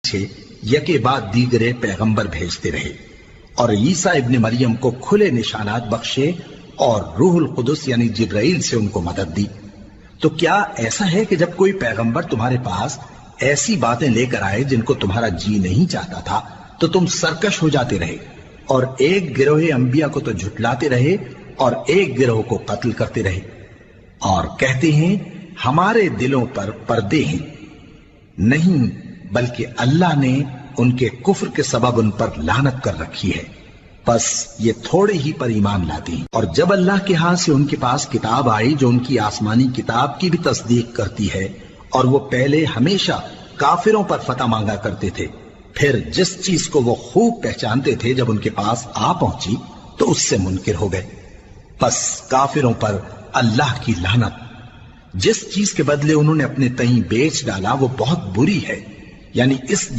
یکے بعد دیگرے پیغمبر بھیجتے رہے اور عیسیٰ ابن مریم کو کھلے نشانات بخشے اور روح القدس یعنی جبرائیل سے ان کو مدد دی۔ تو کیا ایسا ہے کہ جب کوئی پیغمبر تمہارے پاس ایسی باتیں لے کر آئے جن کو تمہارا جی نہیں چاہتا تھا تو تم سرکش ہو جاتے رہے اور ایک گروہ انبیاء کو تو جھٹلاتے رہے اور ایک گروہ کو قتل کرتے رہے اور کہتے ہیں ہمارے دلوں پر پردے ہیں؟ نہیں، بلکہ اللہ نے ان کے کفر کے سبب ان پر لعنت کر رکھی ہے، بس یہ تھوڑے ہی پر ایمان لاتے ہیں۔ اور جب اللہ کے ہاں سے ان کے پاس کتاب آئی جو ان کی آسمانی کتاب کی بھی تصدیق کرتی ہے، اور وہ پہلے ہمیشہ کافروں پر فتح مانگا کرتے تھے، پھر جس چیز کو وہ خوب پہچانتے تھے جب ان کے پاس آ پہنچی تو اس سے منکر ہو گئے، بس کافروں پر اللہ کی لعنت۔ جس چیز کے بدلے انہوں نے اپنے تئیں بیچ ڈالا وہ بہت بری ہے، یعنی اس